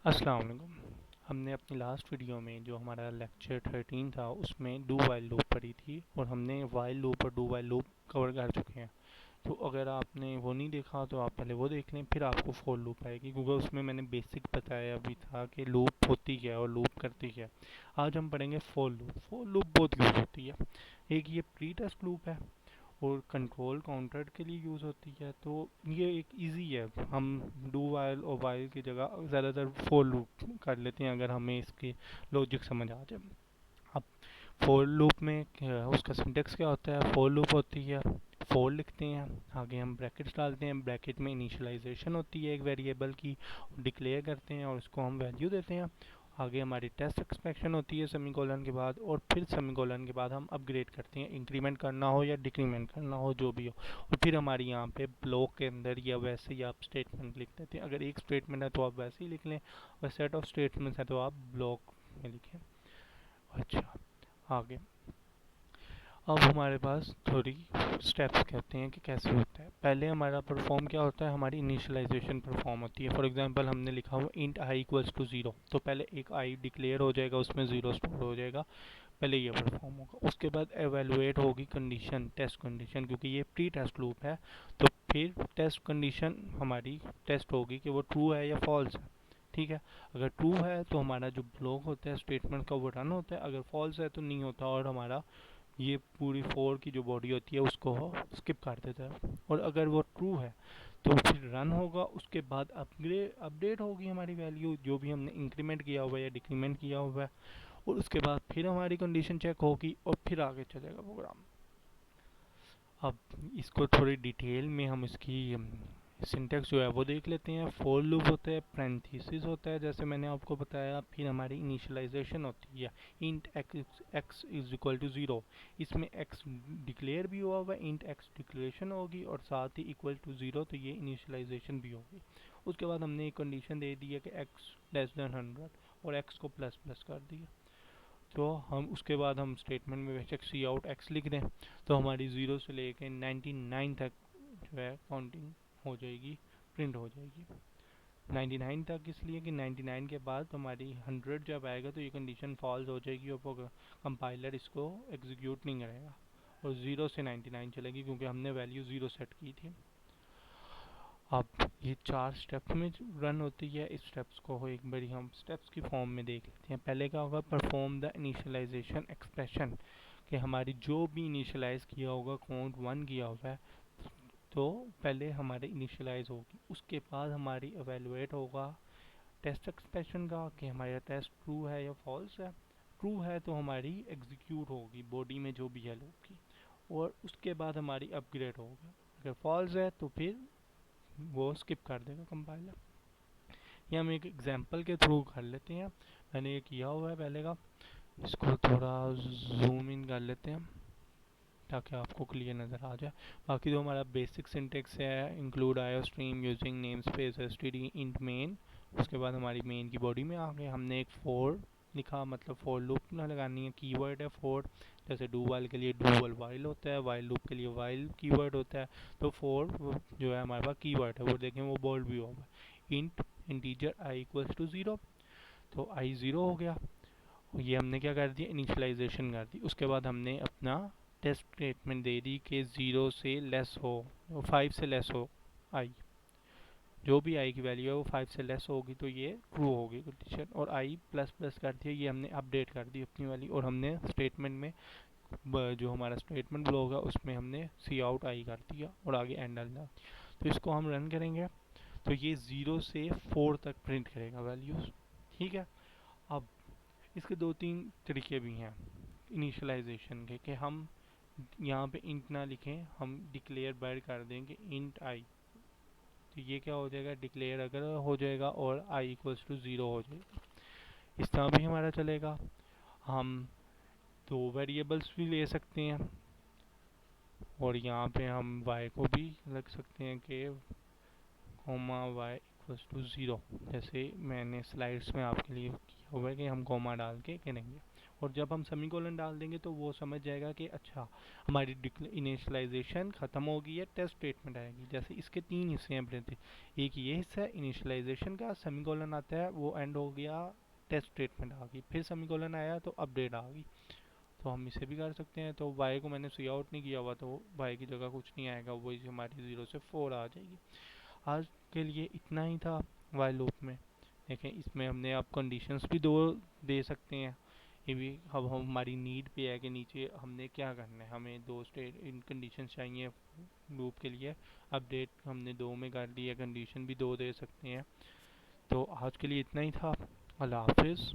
अस्सलाम वालेकुम। हमने अपनी लास्ट वीडियो में जो हमारा लेक्चर 13 था उसमें डू वाइल लूप पढ़ी थी और हमने वाइल लूप और डू वाइल लूप कवर कर चुके हैं। तो अगर आपने वो नहीं देखा तो आप पहले वो देख लें, फिर आपको फोर लूप आएगी, क्योंकि उसमें मैंने बेसिक बताया भी था कि लूप होती क्या है और लूप करती क्या है। आज हम पढ़ेंगे फोर लूप। फोर लूप बहुत यूज़ होती है। एक ये प्री टेस्ट लूप है और कंट्रोल काउंटर के लिए यूज़ होती है। तो ये एक इजी है, हम डू वाइल और वाइल की जगह ज़्यादातर फोर लूप कर लेते हैं अगर हमें इसकी लॉजिक समझ आ जाए। अब फोर लूप में उसका सिंटेक्स क्या होता है? फोर लूप होती है, फोर लिखते हैं, आगे हम ब्रैकेट्स डालते हैं, ब्रैकेट में इनिशियलाइजेशन होती है एक वेरिएबल की, डिक्लेयर करते हैं और उसको हम वैल्यू देते हैं। आगे हमारी टेस्ट एक्सपेक्शन होती है सेमीकोलन के बाद, और फिर सेमीकोलन के बाद हम अपग्रेड करते हैं, इंक्रीमेंट करना हो या डिक्रीमेंट करना हो जो भी हो। और फिर हमारी यहाँ पे ब्लॉक के अंदर या वैसे ही आप स्टेटमेंट लिख देते हैं। अगर एक स्टेटमेंट है तो आप वैसे ही लिख लें, और सेट ऑफ स्टेटमेंट्स है तो आप ब्लॉक में लिखें। अच्छा, आगे अब हमारे पास थोड़ी स्टेप्स कहते हैं कि कैसे होता है। पहले हमारा परफॉर्म क्या होता है? हमारी इनिशियलाइजेशन परफॉर्म होती है। फॉर एग्जांपल हमने लिखा हुआ int I equals to zero, तो पहले एक आई डिक्लेयर हो जाएगा, उसमें ज़ीरो स्टोर हो जाएगा, पहले ये परफॉर्म होगा। उसके बाद एवेलुएट होगी कंडीशन, टेस्ट कंडीशन, क्योंकि ये प्री टेस्ट लूप है। तो फिर टेस्ट कंडीशन हमारी टेस्ट होगी कि वो ट्रू है या फॉल्स है। ठीक है, अगर ट्रू है तो हमारा जो ब्लॉक होता है स्टेटमेंट का वो रन होता है, अगर फॉल्स है तो नहीं होता और हमारा ये पूरी फोर की जो बॉडी होती है उसको स्किप कर देता है। और अगर वो ट्रू है तो फिर रन होगा, उसके बाद अपग्रेड अपडेट होगी हमारी वैल्यू जो भी हमने इंक्रीमेंट किया हुआ है या डिक्रीमेंट किया हुआ है, और उसके बाद फिर हमारी कंडीशन चेक होगी और फिर आगे चलेगा प्रोग्राम। अब इसको थोड़ी डिटेल में हम इसकी सिंटेक्स जो है वो देख लेते हैं। फोर लूप होता है, पैरेंथेसिस होता है जैसे मैंने आपको बताया, फिर हमारी इनिशियलाइजेशन होती है int X is equal to zero. इसमें एक्स डिक्लेयर भी हुआ हुआ है, इंट एक्स डिक्लेरेशन होगी और साथ ही इक्वल टू ज़ीरो, तो ये इनिशियलाइजेशन भी होगी। उसके बाद हमने एक कंडीशन दे दी है कि एक्स लेस देन 100 और एक्स को प्लस प्लस कर दिया। तो हम उसके बाद हम स्टेटमेंट में बेशक सी आउट एक्स लिख दें तो हमारी ज़ीरो से लेके 99 तक जो है काउंटिंग हो जाएगी, प्रिंट हो जाएगी। 99 तक इसलिए कि 99 के बाद हमारी 100 जब आएगा तो ये कंडीशन फॉल्स हो जाएगी और कंपाइलर इसको एग्जीक्यूट नहीं करेगा, और ज़ीरो से 99 चलेगी क्योंकि हमने वैल्यू ज़ीरो सेट की थी। अब ये चार स्टेप्स में रन होती है। इस स्टेप्स को एक बारी हम स्टेप्स की फॉर्म में देख लेते हैं। पहले क्या होगा? परफॉर्म द इनिशियलाइजेशन एक्सप्रेशन, कि हमारी जो भी इनिशियलाइज किया होगा, काउंट वन किया हुआ है, तो पहले हमारे इनिशियलाइज होगी। उसके बाद हमारी एवेलुएट होगा टेस्ट एक्सप्रेशन का कि हमारा टेस्ट ट्रू है या फॉल्स है। ट्रू है तो हमारी एग्जीक्यूट होगी बॉडी में जो भी है लूप की, और उसके बाद हमारी अपग्रेड होगा। अगर फॉल्स है तो फिर वो स्किप कर देगा कंपाइलर। ये हम एक एग्जांपल के थ्रू कर लेते हैं। मैंने ये किया हुआ है पहले का, इसको थोड़ा जूम इन कर लेते हैं ताकि आपको क्लियर नज़र आ जाए। बाकी जो हमारा बेसिक सिंटेक्स है, इंक्लूड आयो stream using name space S T D int main. उसके बाद हमारी मेन की बॉडी में आ गए, हमने एक फोर लिखा, मतलब फोर लूप ना लगानी है, कीवर्ड है फोर। जैसे डू वाइल के लिए डू वाइल होता है, वाइल लूप के लिए वाइल कीवर्ड होता है। तो फोर जो है हमारे पास कीवर्ड है, वो देखें वो बोल्ड भी होगा। Int integer I equals to zero, तो आई ज़ीरो हो गया। ये हमने क्या कर दिया? इनिशियलाइजेशन कर दी। उसके बाद हमने अपना टेस्ट स्टेटमेंट दे दी कि ज़ीरो से लेस हो, फाइव से लेस हो आई, जो भी आई की वैल्यू है वो फाइव से लेस होगी तो ये ट्रू होगी कंडीशन। और आई प्लस प्लस कर दिया, ये हमने अपडेट कर दी अपनी वैल्यू। और हमने स्टेटमेंट में जो हमारा स्टेटमेंट ब्लॉक है उसमें हमने सी आउट आई कर दिया और आगे एंड डाल। तो इसको हम रन करेंगे तो ये ज़ीरो से फोर तक प्रिंट करेगा वैल्यूज़। ठीक है, अब इसके दो तीन तरीके भी हैं इनिशियलाइजेशन के, कि हम यहाँ पे इंट ना लिखें, हम डिक्लेयर बैड कर देंगे इंट आई, तो ये क्या हो जाएगा? डिक्लेयर अगर हो जाएगा और आई इक्वल्स टू ज़ीरो हो जाएगा। इस तरह भी हमारा चलेगा। हम दो वेरिएबल्स भी ले सकते हैं और यहाँ पे हम y को भी रख सकते हैं कि comma y equals to zero, जैसे मैंने स्लाइड्स में आपके लिए किया हुआ है कि हम कोमा डाल के करेंगे। और जब हम सेमीकोलन डाल देंगे तो वो समझ जाएगा कि अच्छा हमारी इनिशियलाइजेशन ख़त्म हो गई है, टेस्ट स्टेटमेंट आएगी। जैसे इसके तीन हिस्से हैं अपने थे, एक ये हिस्सा है इनिशियलाइजेशन का, सेमीकोलन आता है वो एंड हो गया, टेस्ट स्टेटमेंट आ गई, फिर सेमीकोलन आया तो अपडेट आ गई। तो हम इसे भी कर सकते हैं। तो वाई को मैंने सी आउट नहीं किया हुआ तो वाई की जगह कुछ नहीं आएगा, वही हमारी 0 से 4 आ जाएगी। आज के लिए इतना ही था वाई लूप में। देखें इसमें हमने अब कंडीशंस भी दो दे सकते हैं। ये भी अब हमारी नीड पे है कि नीचे हमने क्या करना है, हमें दो स्टेट इन कंडीशन चाहिए लूप के लिए। अपडेट हमने दो में कर लिया, कंडीशन भी दो दे सकते हैं। तो आज के लिए इतना ही था। अल्लाह हाफिज़।